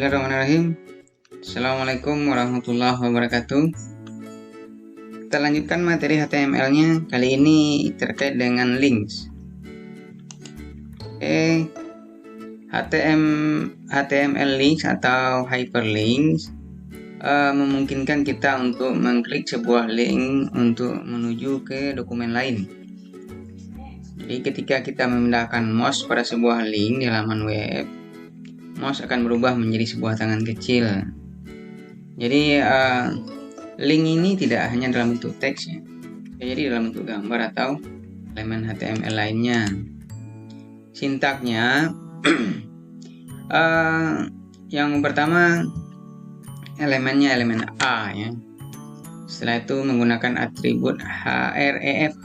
Bismillahirrahmanirrahim. Assalamualaikum warahmatullahi wabarakatuh. Kita lanjutkan materi HTML-nya. Kali ini terkait dengan links. HTML links atau hyperlinks memungkinkan kita untuk mengklik sebuah link untuk menuju ke dokumen lain. Jadi ketika kita memindahkan mouse pada sebuah link di halaman web, mouse akan berubah menjadi sebuah tangan kecil. Jadi link ini tidak hanya dalam bentuk teks ya, jadi dalam bentuk gambar atau elemen HTML lainnya. Sintaknya yang pertama elemennya elemen A ya. Setelah itu menggunakan atribut href.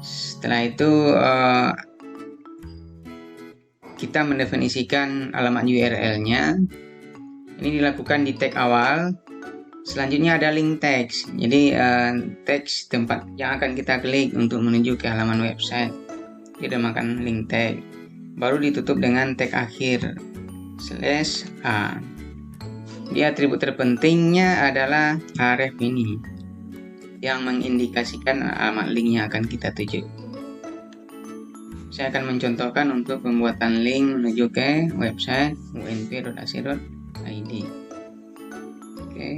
Setelah itu kita mendefinisikan alamat URL-nya. Ini dilakukan di tag awal. Selanjutnya ada link text. Jadi teks tempat yang akan kita klik untuk menuju ke halaman website dinamakan link tag. Baru ditutup dengan tag akhir /a. Di atribut terpentingnya adalah href ini yang mengindikasikan alamat link yang akan kita tuju. Saya akan mencontohkan untuk pembuatan link menuju ke website unp.ac.id. Oke.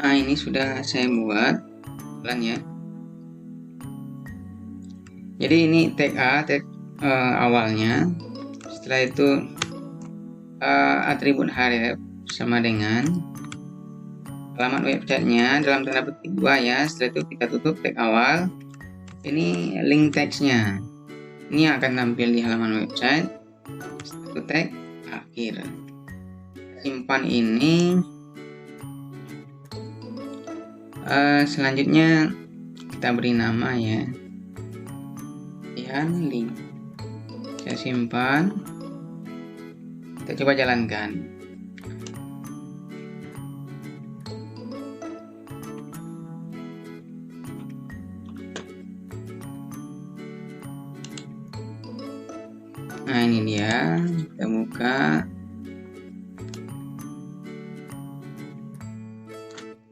Nah, ini sudah saya buat pelan ya. Jadi ini tag A, tag awalnya. Setelah itu atribut href sama dengan alamat websitenya dalam tanda petik 2 ya. Setelah itu kita tutup tag awal. Ini link text-nya. Ini akan tampil di halaman website. Setelah itu tag akhir. Simpan ini. Selanjutnya kita beri nama ya. Link. Saya simpan. Kita coba jalankan. Nah, ini dia, kita buka.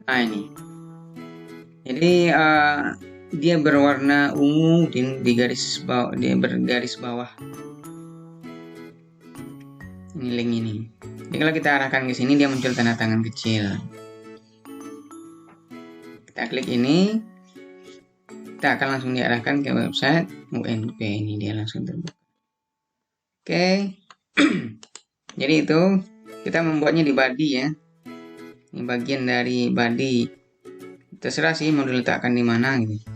Nah, ini. Jadi dia berwarna ungu di garis bawah, dia bergaris bawah. Ini link ini. Jadi kalau kita arahkan ke sini dia muncul tanda tangan kecil. Kita klik ini, kita akan langsung diarahkan ke website UNP. Ini dia langsung terbuka. Oke. Jadi itu kita membuatnya di body ya. Ini bagian dari body. Terserah sih mau diletakkan di mana gitu.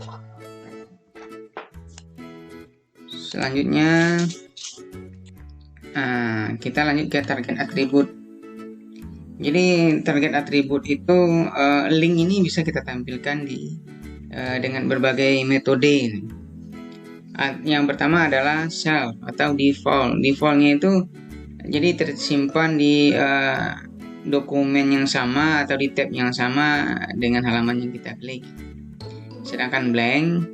Selanjutnya kita lanjut ke target atribut. Jadi target atribut itu link ini bisa kita tampilkan dengan berbagai metode. Yang pertama adalah self atau default. Defaultnya itu jadi tersimpan di dokumen yang sama atau di tab yang sama dengan halaman yang kita klik. Sedangkan blank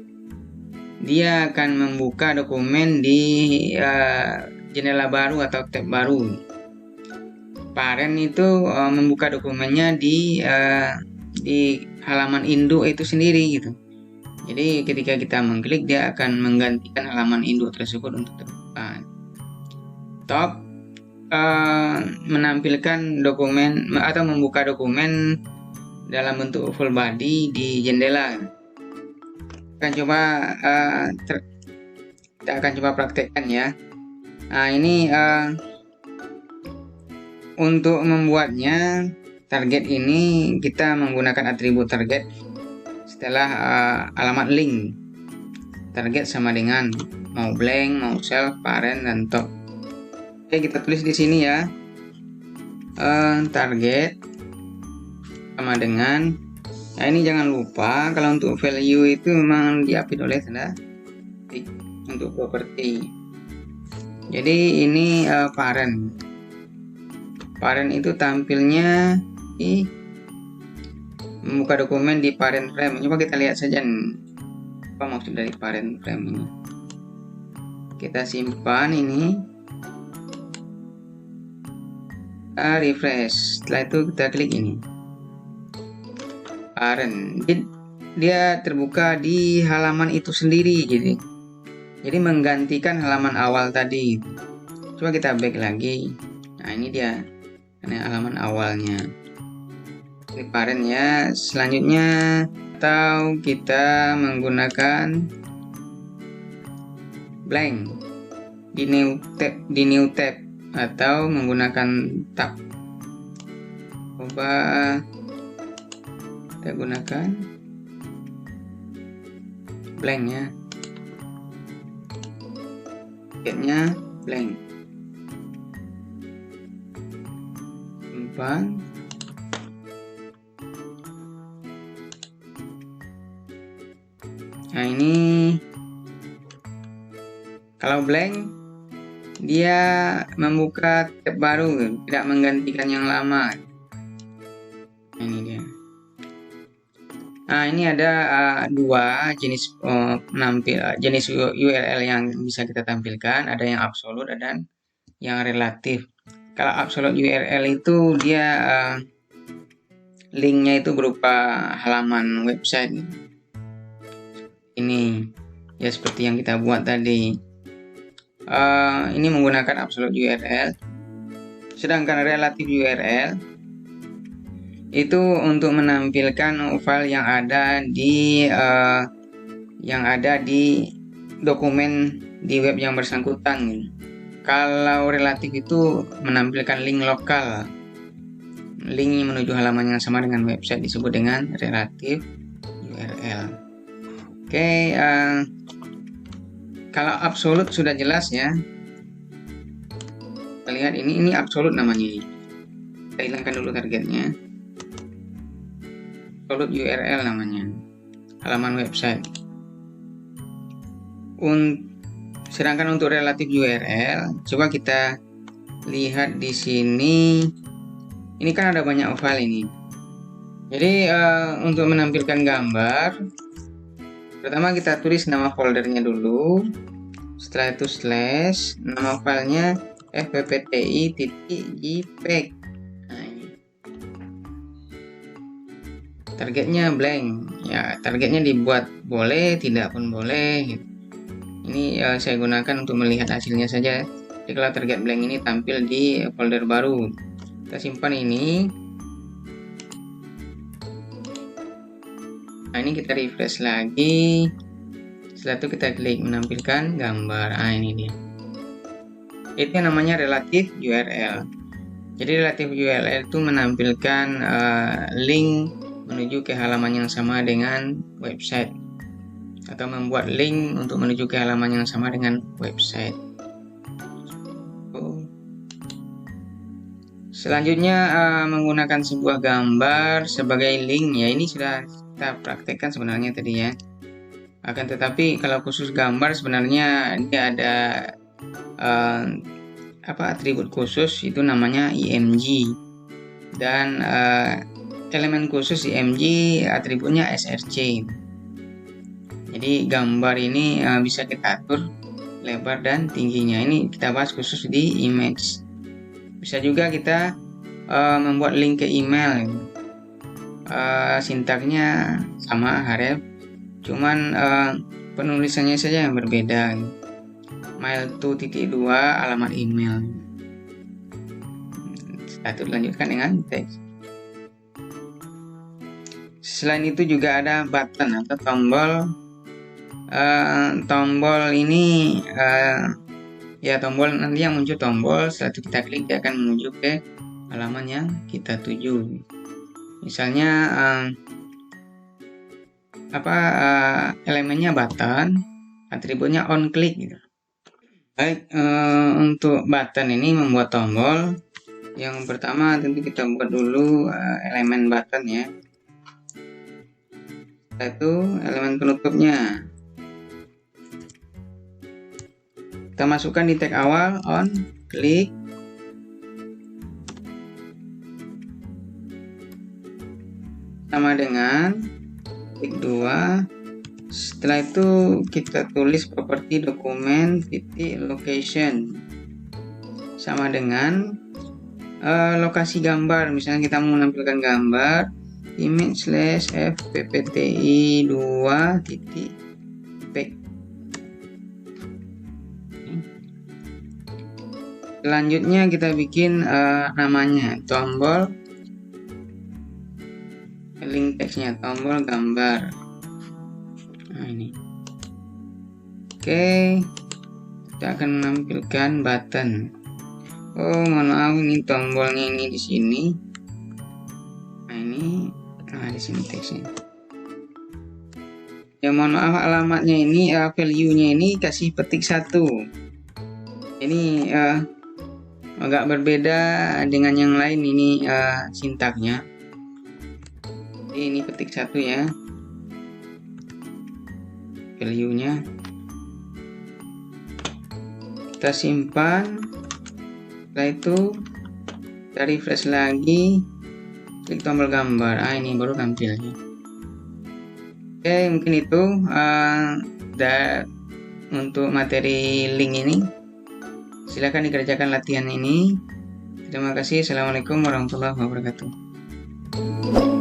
dia akan membuka dokumen di jendela baru atau tab baru. Parent itu membuka dokumennya di halaman induk itu sendiri gitu. Jadi ketika kita mengklik dia akan menggantikan halaman induk tersebut untuk terbuka. Top menampilkan dokumen atau membuka dokumen dalam bentuk full body di jendela. Kita akan coba praktekkan ya. Nah, ini untuk membuatnya target ini kita menggunakan atribut target. Setelah alamat link, target sama dengan mau blank, mau self, parent, dan top. Oke, kita tulis di sini ya. Target sama dengan. Nah, ini jangan lupa kalau untuk value itu memang diapit oleh tanda titik untuk properti. Jadi ini parent. Parent itu tampilnya di membuka dokumen di parent frame. Coba kita lihat saja apa maksud dari parent frame ini. Kita simpan ini, refresh. Setelah itu kita klik ini, parent. Dia terbuka di halaman itu sendiri gitu. Jadi menggantikan halaman awal tadi. Coba kita back lagi. Nah, ini dia, ini halaman awalnya. Klik parent ya. Selanjutnya, atau kita menggunakan blank di new tab atau menggunakan tab. Coba kita gunakan blank ya. Targetnya blank. Simpan. Nah, ini kalau blank dia membuka tab baru, tidak menggantikan yang lama. Nah, ini dia. Nah, ini ada dua jenis jenis URL yang bisa kita tampilkan. Ada yang absolut dan yang relatif. Kalau absolut URL itu dia linknya itu berupa halaman website. Ini ya seperti yang kita buat tadi. Ini menggunakan absolut URL. Sedangkan relatif URL itu untuk menampilkan file yang ada di dokumen di web yang bersangkutan. Kalau relatif itu menampilkan link lokal, link menuju halaman yang sama dengan website disebut dengan relatif URL. Oke, kalau absolut sudah jelas ya. Kita lihat ini absolut namanya. Kita hilangkan dulu targetnya. Absolut URL namanya, halaman website. Sedangkan untuk relatif URL, coba kita lihat di sini. Ini kan ada banyak file ini. Jadi untuk menampilkan gambar, pertama kita tulis nama foldernya dulu. Setelah itu slash, nama filenya fppti.jpg. Targetnya blank ya, targetnya dibuat boleh, tidak pun boleh. Ini saya gunakan untuk melihat hasilnya saja. Jadi kalau target blank ini tampil di folder baru, kita simpan ini. Nah, ini kita refresh lagi. Setelah itu kita klik menampilkan gambar. Nah, ini dia. Itu yang namanya relatif URL. Jadi relatif URL itu menampilkan link menuju ke halaman yang sama dengan website, atau membuat link untuk menuju ke halaman yang sama dengan website. Selanjutnya menggunakan sebuah gambar sebagai link ya. Ini sudah kita praktekkan sebenarnya tadi ya. Akan tetapi kalau khusus gambar sebenarnya dia ada atribut khusus, itu namanya img, dan elemen khusus img atributnya src. Jadi gambar ini bisa kita atur lebar dan tingginya. Ini kita bahas khusus di image. Bisa juga kita membuat link ke email. Sintaknya sama href, cuman penulisannya saja yang berbeda. Mail to .2 alamat email. Satu lanjutkan dengan teks. Selain itu juga ada button atau tombol. Tombol ini ya tombol nanti yang muncul tombol. Setelah itu kita klik, dia akan menuju ke halaman yang kita tuju. Misalnya elemennya button, atributnya on click gitu. Baik, untuk button ini membuat tombol. Yang pertama tentu kita buat dulu elemen button ya. Setelah itu elemen penutupnya kita masukkan di tag awal on click. Sama dengan klik 2 Setelah itu kita tulis properti dokumen titik location sama dengan lokasi gambar. Misalnya kita mau menampilkan gambar image slash fppti 2 titik p. Selanjutnya kita bikin namanya tombol, link teksnya tombol gambar. Nah ini, oke, kita akan menampilkan button. Oh mohon maaf, ini tombolnya ini di sini. Nah ini, di sini teksnya. Ya mohon maaf, alamatnya ini value-nya ini kasih petik 1. Ini agak berbeda dengan yang lain ini sintaknya. Jadi ini petik 1 ya, value-nya. Kita simpan. Setelah itu kita refresh lagi, klik tombol gambar. Ini baru tampil ya. Oke, mungkin itu untuk materi link ini. Silahkan dikerjakan latihan ini. Terima kasih. Assalamualaikum warahmatullahi wabarakatuh.